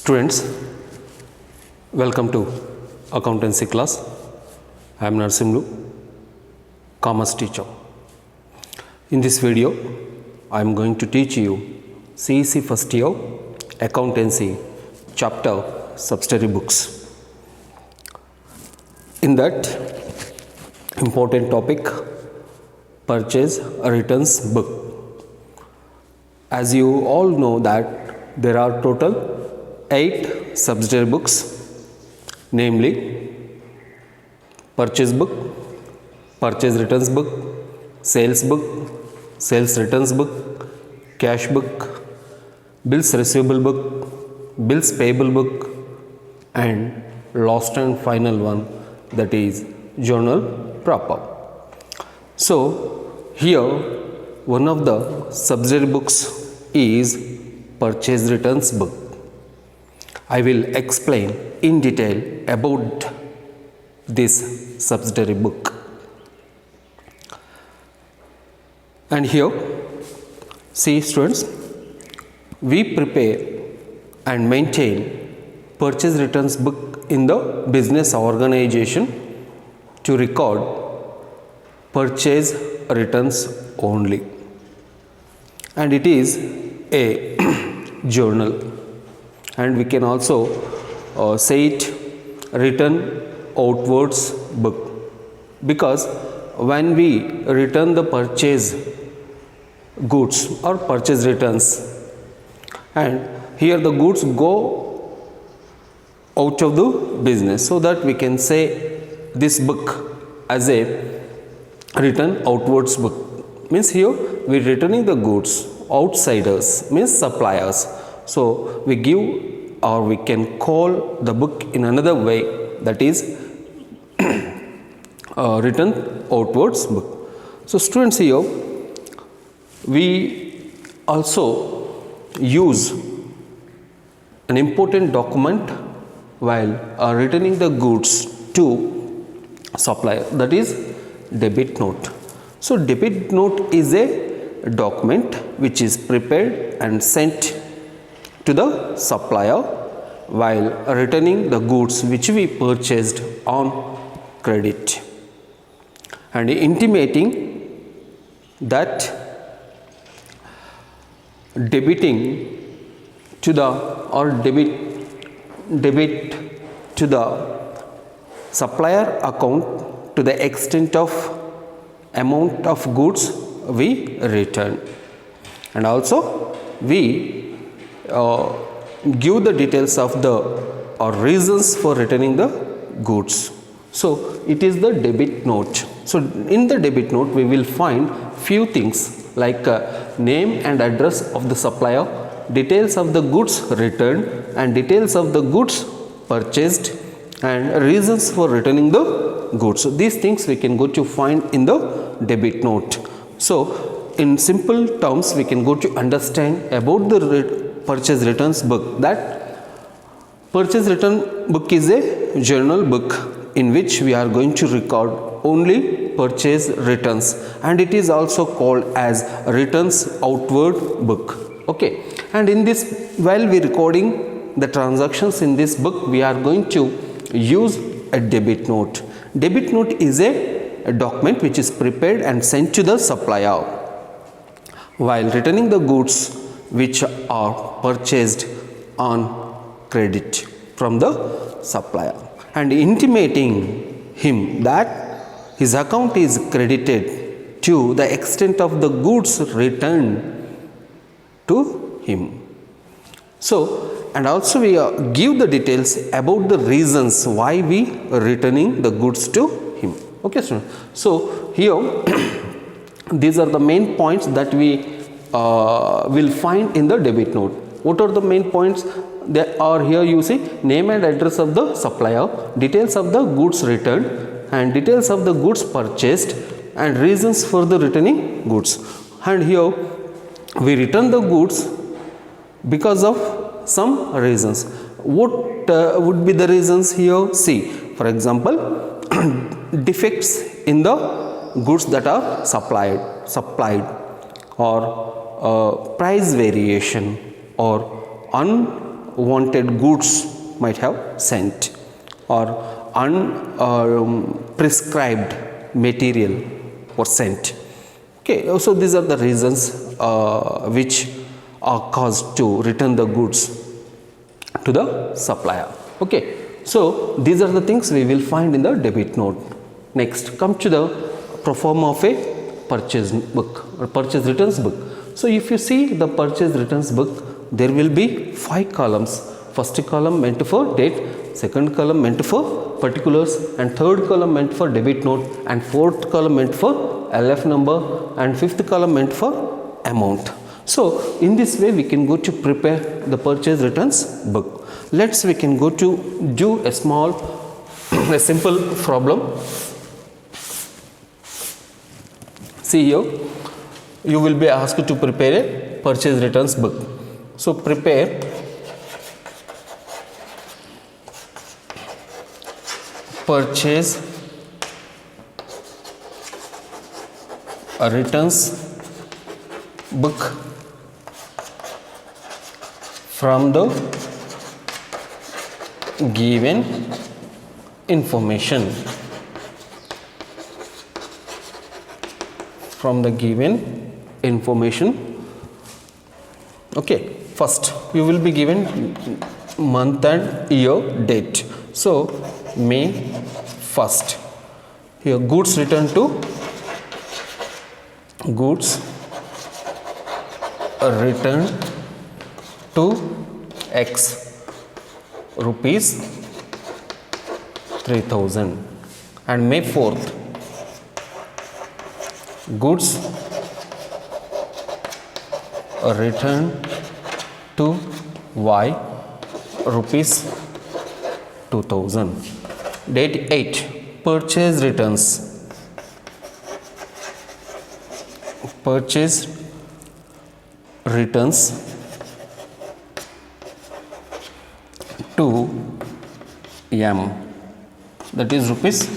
Students, welcome to accountancy class. I am NARSIMULU, commerce teacher. In this video, I am going to teach you CEC first year accountancy chapter subsidiary books. In that important topic, purchase returns book. As you all know that there are total 8 subsidiary books, namely purchase book, purchase returns book, sales book, sales returns book, cash book, bills receivable book, bills payable book, and last and final one, that is journal proper. So here one of the subsidiary books is purchase returns book. I will explain in detail about this subsidiary book. And here, see students, we prepare and maintain purchase returns book in the business organization to record purchase returns only. And it is a journal. And we can also say it return outwards book, because when we return the purchase goods or purchase returns, and here the goods go out of the business, so that we can say this book as a return outwards book. Means here we are returning the goods, outsiders means suppliers. So we give, or we can call the book in another way, that is return outwards book. So students, here we also use an important document while returning the goods to supplier, that is debit note. So debit note is a document which is prepared and sent to the supplier while returning the goods which we purchased on credit, and intimating that debiting to the or debit to the supplier account to the extent of amount of goods we return. And also we give the details of the or reasons for returning the goods. So it is the debit note. So in the debit note we will find few things like name and address of the supplier, details of the goods returned, and details of the goods purchased, and reasons for returning the goods. So these things we can go to find in the debit note. So in simple terms we can go to understand about the purchase returns book, that purchase return book is a journal book in which we are going to record only purchase returns, and it is also called as returns outward book. Okay, and in this, while we recording the transactions in this book, we are going to use a debit note. Debit note is a document which is prepared and sent to the supplier while returning the goods which are purchased on credit from the supplier, and intimating him that his account is credited to the extent of the goods returned to him. So, and also we give the details about the reasons why we are returning the goods to him. Okay, so here these are the main points that we will find in the debit note. What are the main points? They are here, you see, name and address of the supplier, details of the goods returned, and details of the goods purchased, and reasons for the returning goods. And here we return the goods because of some reasons. What would be the reasons here? See, for example, defects in the goods that are supplied, or price variation, or unwanted goods might have sent, or unprescribed material was sent. Okay, so these are the reasons which are caused to return the goods to the supplier. Okay, so these are the things we will find in the debit note. Next, come to the pro forma of a purchase book or purchase returns book. So if you see the purchase returns book, there will be 5 columns. First column meant for date, second column meant for particulars, and third column meant for debit note, and fourth column meant for LF number, and fifth column meant for amount. So in this way we can go to prepare the purchase returns book. We can go to do a small a simple problem. See here, you will be asked to prepare a purchase returns book. So prepare purchase returns book from the given information. Okay, first you will be given month and year date. So May 1st. Here goods returned to X rupees 3000, and May 4th goods returned to Y rupees 2000. Date 8, purchase returns to M, that is rupees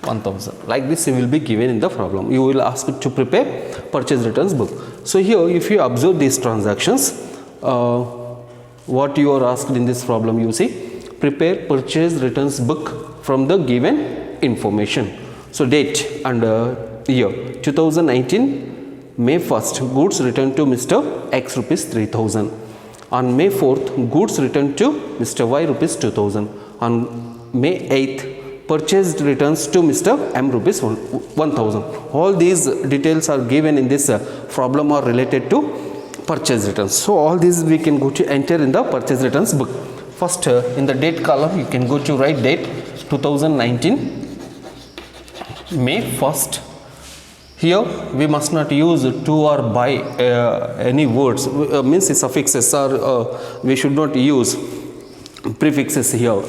1000. Like this you will be given in the problem. You will ask to prepare purchase returns book. So here if you observe these transactions, what you are asked in this problem, you see, prepare purchase returns book from the given information. So date and year 2019 May 1st goods returned to Mr. X rupees 3000. On May 4th goods returned to Mr. Y rupees 2000. On May 8th purchased returns to Mr. M rupees 1000. All these details are given in this problem are related to purchase returns. So all these we can go to enter in the purchase returns book. First in the date column you can go to write date 2019 May 1st. Here we must not use to or by any words, means suffixes, or we should not use prefixes here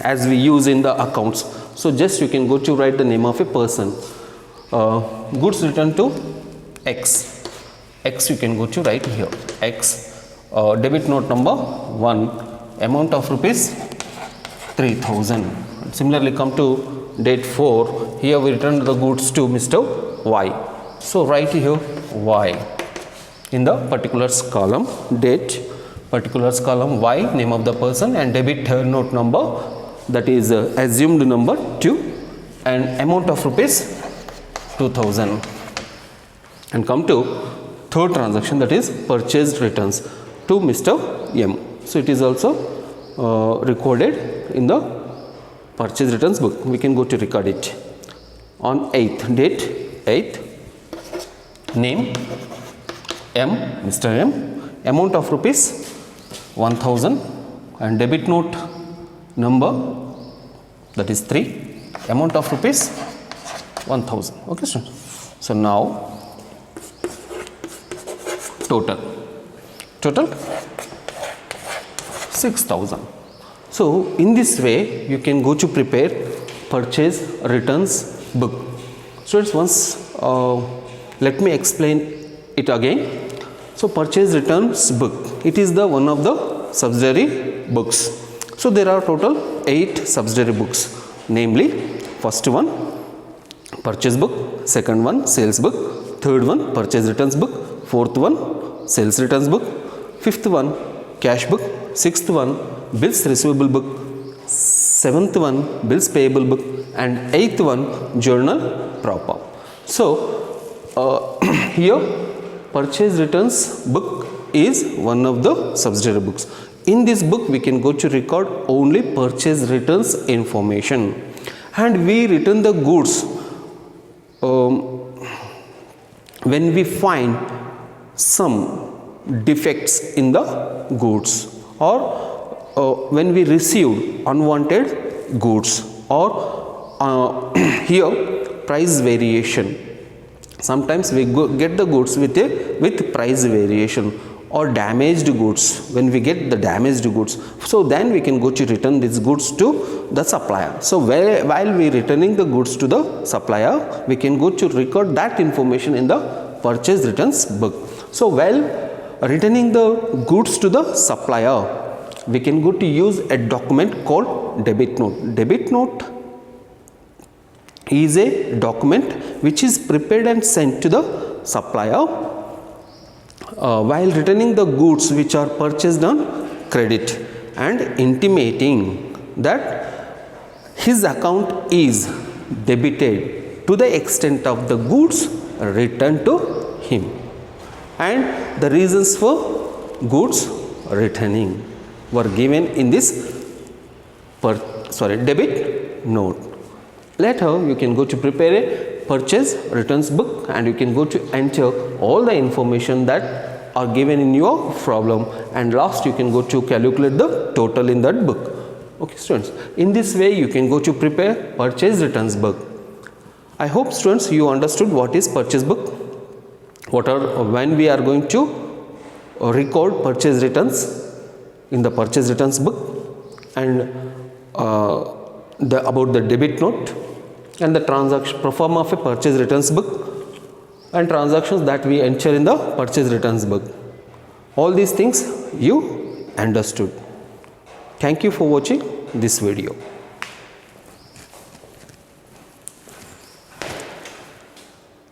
as we use in the accounts. So just you can go to write the name of a person. Goods returned to X. X you can go to write here. X. Debit note number 1. Amount of rupees 3000. Similarly come to date 4. Here we return the goods to Mr. Y. So write here Y in the particulars column, date, particulars column Y, name of the person, and debit note number, that is assumed number 2, and amount of rupees 2000. And come to third transaction, that is purchased returns to Mr. M. So it is also recorded in the purchase returns book. We can go to record it. On 8th, date 8th, name M, Mr. M, amount of rupees 1000, and debit note number, that is 3, amount of rupees 1000. Okay, so now total 6000. So in this way you can go to prepare purchase returns book. So it's once let me explain it again. So purchase returns book, it is the one of the subsidiary books. So there are total 8 subsidiary books, namely first one purchase book, second one sales book, third one purchase returns book, fourth one sales returns book, fifth one cash book, sixth one bills receivable book, seventh one bills payable book, and eighth one journal proper. So here purchase returns book is one of the subsidiary books. In this book we can go to record only purchase returns information, and we return the goods when we find some defects in the goods, or when we receive unwanted goods, or here price variation. Sometimes we get the goods with price variation, or damaged goods. When we get the damaged goods, so then we can go to return these goods to the supplier. So while we returning the goods to the supplier, we can go to record that information in the purchase returns book. So while returning the goods to the supplier, we can go to use a document called debit note. Debit note is a document which is prepared and sent to the supplier while returning the goods which are purchased on credit, and intimating that his account is debited to the extent of the goods returned to him, and the reasons for goods returning were given in this debit note. Later you can go to prepare a purchase returns book, and you can go to enter all the information that are given in your problem, and last you can go to calculate the total in that book. Okay students, in this way you can go to prepare purchase returns book. I hope students you understood what is purchase book, when we are going to record purchase returns in the purchase returns book, and about the debit note, and the transaction proforma of a purchase returns book, and transactions that we enter in the purchase returns book. All these things you understood. Thank you for watching this video.